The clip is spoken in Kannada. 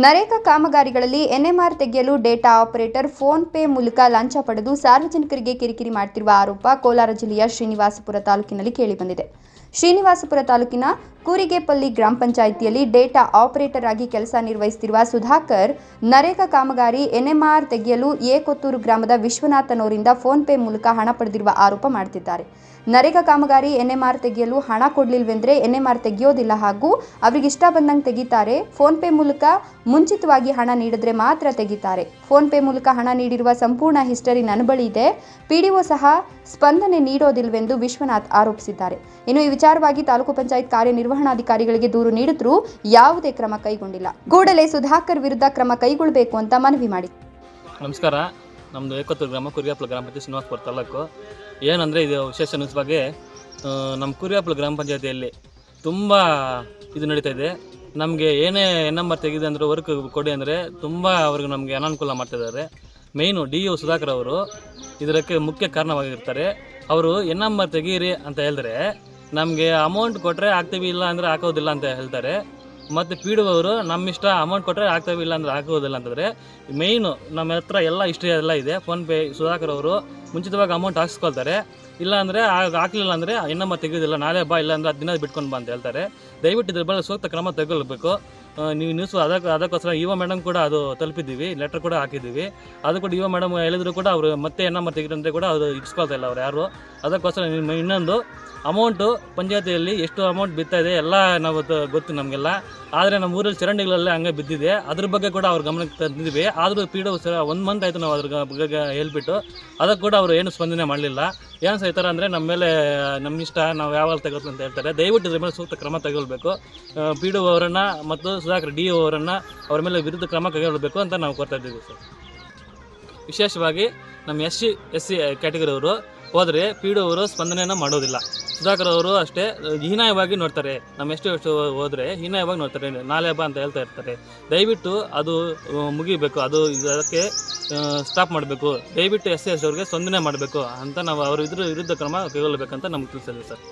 ನರೇಗಾ ಕಾಮಗಾರಿಗಳಲ್ಲಿ ಎನ್ಎಂಆರ್ ತೆಗೆಯಲು ಡೇಟಾ ಆಪರೇಟರ್ ಫೋನ್ ಪೇ ಮೂಲಕ ಲಂಚ ಪಡೆದು ಸಾರ್ವಜನಿಕರಿಗೆ ಕಿರಿಕಿರಿ ಮಾಡುತ್ತಿರುವ ಆರೋಪ ಕೋಲಾರ ಜಿಲ್ಲೆಯ ಶ್ರೀನಿವಾಸಪುರ ತಾಲೂಕಿನಲ್ಲಿ ಕೇಳಿಬಂದಿದೆ. ಶ್ರೀನಿವಾಸಪುರ ತಾಲೂಕಿನ ಕೂರಿಗೆಪಲ್ಲಿ ಗ್ರಾಮ ಪಂಚಾಯಿತಿಯಲ್ಲಿ ಡೇಟಾ ಆಪರೇಟರ್ ಆಗಿ ಕೆಲಸ ನಿರ್ವಹಿಸುತ್ತಿರುವ ಸುಧಾಕರ್ ನರೇಗಾ ಕಾಮಗಾರಿ ಎನ್ಎಂಆರ್ ತೆಗೆಯಲು ಕೊತ್ತೂರು ಗ್ರಾಮದ ವಿಶ್ವನಾಥನವರಿಂದ ಫೋನ್ ಪೇ ಮೂಲಕ ಹಣ ಪಡೆದಿರುವ ಆರೋಪ ಮಾಡುತ್ತಿದ್ದಾರೆ. ನರೇಗಾ ಕಾಮಗಾರಿ ಎನ್ಎಂಆರ್ ತೆಗೆಯಲು ಹಣ ಕೊಡಲಿಲ್ಲವೆಂದರೆ ಎನ್ಎಂಆರ್ ತೆಗೆಯೋದಿಲ್ಲ ಹಾಗೂ ಅವರಿಗೆ ಇಷ್ಟ ಬಂದಂಗೆ ತೆಗಿತಾರೆ. ಫೋನ್ ಪೇ ಮೂಲಕ ಮುಂಚಿತವಾಗಿ ಹಣ ನೀಡಿದ್ರೆ ಮಾತ್ರ ತೆಗಿತಾರೆ. ಫೋನ್ ಪೇ ಮೂಲಕ ಹಣ ನೀಡಿರುವ ಸಂಪೂರ್ಣ ಹಿಸ್ಟರಿ ನನ್ನ ಬಳಿ ಇದೆ. ಪಿಡಿಒ ಸಹ ಸ್ಪಂದನೆ ನೀಡೋದಿಲ್ಲವೆಂದು ವಿಶ್ವನಾಥ್ ಆರೋಪಿಸಿದ್ದಾರೆ. ಇನ್ನು ಈ ವಿಚಾರವಾಗಿ ತಾಲೂಕು ಪಂಚಾಯತ್ ಕಾರ್ಯನಿರ್ವಹಣಾಧಿಕಾರಿಗಳಿಗೆ ದೂರು ನೀಡಿದ್ರೂ ಯಾವುದೇ ಕ್ರಮ ಕೈಗೊಂಡಿಲ್ಲ. ಕೂಡಲೇ ಸುಧಾಕರ್ ವಿರುದ್ಧ ಕ್ರಮ ಕೈಗೊಳ್ಳಬೇಕು ಅಂತ ಮನವಿ ಮಾಡಿ. ನಮಸ್ಕಾರ. ನಮ್ಮದು ಕೊತ್ತೂರು ಗ್ರಾಮ ಕೂರಿಗೆಪಲ್ಲಿ ಗ್ರಾಮ ಪಂಚಾಯತ್ ಶ್ರೀನಿವಾಸಪುರ ತಾಲೂಕು. ಏನಂದರೆ ಇದು ವಿಶೇಷ ನ್ಯೂಸ್ ಬಗ್ಗೆ ನಮ್ಮ ಕೂರಿಗೆಪಲ್ಲಿ ಗ್ರಾಮ ಪಂಚಾಯತಿಯಲ್ಲಿ ತುಂಬ ಇದು ನಡೀತಾ ಇದೆ. ನಮಗೆ ಏನೇ ನಂಬರ್ ತೆಗೆದು ಅಂದರೆ ವರ್ಕ್ ಕೊಡಿ ಅಂದರೆ ತುಂಬ ಅವ್ರಿಗೆ ನಮಗೆ ಅನಾನುಕೂಲ ಮಾಡ್ತಿದ್ದಾರೆ. ಮೇಯ್ನು DO ಸುಧಾಕರ್ ಅವರು ಇದಕ್ಕೆ ಮುಖ್ಯ ಕಾರಣವಾಗಿರ್ತಾರೆ. ಅವರು ನಂಬರ್ ತೆಗೀರಿ ಅಂತ ಹೇಳಿದ್ರೆ ನಮಗೆ ಅಮೌಂಟ್ ಕೊಟ್ಟರೆ ಆಗ್ತೀವಿ, ಇಲ್ಲ ಅಂದರೆ ಹಾಕೋದಿಲ್ಲ ಅಂತ ಹೇಳ್ತಾರೆ. ಮತ್ತು PDO ಅವರು ನಮ್ಮ ಇಷ್ಟ, ಅಮೌಂಟ್ ಕೊಟ್ಟರೆ ಆಗ್ತೀವಿ, ಇಲ್ಲ ಅಂದರೆ ಹಾಕೋದಿಲ್ಲ ಅಂತಂದರೆ ಮೇಯ್ನು ನಮ್ಮ ಹತ್ರ ಎಲ್ಲ ಹಿಸ್ಟ್ರಿ ಎಲ್ಲ ಇದೆ. ಫೋನ್ಪೇ ಸುಧಾಕರ್ ಅವರು ಮುಂಚಿತವಾಗಿ ಅಮೌಂಟ್ ಹಾಕ್ಸ್ಕೊಳ್ತಾರೆ. ಇಲ್ಲ ಅಂದರೆ ಹಾಕಲಿಲ್ಲ ಅಂದರೆ ನಂಬರ್ ತೆಗೆಯೋದಿಲ್ಲ, ನಾಳೆ ಬಾ, ಇಲ್ಲ ಅಂದರೆ 10 ದಿನ ಬಿಟ್ಕೊಂಡು ಬಾ ಅಂತ ಹೇಳ್ತಾರೆ. ದಯವಿಟ್ಟು ಇದ್ರ ಬಗ್ಗೆ ಸೂಕ್ತ ಕ್ರಮ ತೆಗೊಳ್ಬೇಕು. ನೀವು ನ್ಯೂಸು ಅದಕ್ಕೋಸ್ಕರ EO ಮೇಡಮ್ ಕೂಡ ಅದು ತಲುಪಿದ್ದೀವಿ, ಲೆಟರ್ ಕೂಡ ಹಾಕಿದ್ದೀವಿ. ಅದು ಕೂಡ EO ಮೇಡಮ್ ಹೇಳಿದ್ರು ಕೂಡ ಅವರು ಮತ್ತೆ ನಂಬರ್ ತೆಗಿರಂದ್ರೆ ಕೂಡ ಅದು ಇಟ್ಸ್ಕೊಳ್ತಾ ಇಲ್ಲ ಅವ್ರು ಯಾರು. ಅದಕ್ಕೋಸ್ಕರ ಇನ್ನೊಂದು ಅಮೌಂಟು ಪಂಚಾಯತಿಯಲ್ಲಿ ಎಷ್ಟು ಅಮೌಂಟ್ ಬಿತ್ತಾ ಇದೆ ಎಲ್ಲ ನಾವು ಗೊತ್ತು ನಮಗೆಲ್ಲ. ಆದರೆ ನಮ್ಮ ಊರಲ್ಲಿ ಚರಂಡಿಗಳಲ್ಲೇ ಹಂಗೆ ಬಿದ್ದಿದೆ. ಅದ್ರ ಬಗ್ಗೆ ಕೂಡ ಅವ್ರ ಗಮನಕ್ಕೆ ತಂದಿದ್ದೀವಿ. ಆದರೂ PDO 1 ಮಂತ್ ಆಯಿತು ನಾವು ಅದ್ರ ಬಗ್ಗೆ ಹೇಳ್ಬಿಟ್ಟು, ಅದಕ್ಕೆ ಕೂಡ ಅವರು ಏನು ಸ್ಪಂದನೆ ಮಾಡಲಿಲ್ಲ. ಏನು ಸಹ ಈ ಥರ ಅಂದರೆ ನಮ್ಮ ಮೇಲೆ ನಮ್ಮ ಇಷ್ಟ, ನಾವು ಯಾವಾಗ ತೆಗೋದು ಅಂತ ಹೇಳ್ತಾರೆ. ದಯವಿಟ್ಟು ಇದ್ರ ಮೇಲೆ ಸೂಕ್ತ ಕ್ರಮ ತೆಗೊಳ್ಬೇಕು. PDO ಅವರನ್ನು ಮತ್ತು ಸುಧಾಕರ್ DO ಅವರನ್ನು ಅವ್ರ ಮೇಲೆ ವಿರುದ್ಧ ಕ್ರಮ ಕೈಗೊಳ್ಳಬೇಕು ಅಂತ ನಾವು ಕೋರ್ತಾ ಇದ್ದೀವಿ ಸರ್. ವಿಶೇಷವಾಗಿ ನಮ್ಮ SC ಕ್ಯಾಟಗರಿ ಅವರು ಹೋದರೆ PDO ಅವರು ಸ್ಪಂದನೆಯನ್ನು ಮಾಡೋದಿಲ್ಲ. ಸುಧಾಕರ್ ಅವರು ಅಷ್ಟೇ ಹೀನಾಯವಾಗಿ ನೋಡ್ತಾರೆ. ನಮ್ಮ ಎಷ್ಟು ಹೋದರೆ ಹೀನಾಯವಾಗಿ ನೋಡ್ತಾರೆ, ನಾಳೆ ಬಾ ಅಂತ ಹೇಳ್ತಾ ಇರ್ತಾರೆ. ದಯವಿಟ್ಟು ಅದು ಮುಗಿಬೇಕು, ಅದು ಅದಕ್ಕೆ ಸ್ಟಾಪ್ ಮಾಡಬೇಕು. ದಯವಿಟ್ಟು SC ಅವ್ರಿಗೆ ಸ್ಪಂದನೆ ಮಾಡಬೇಕು ಅಂತ ನಾವು ಅವ್ರ ವಿರುದ್ಧ ಕ್ರಮ ಕೈಗೊಳ್ಳಬೇಕಂತ ನಮ್ಗೆ ತಿಳಿಸಿದೆ ಸರ್.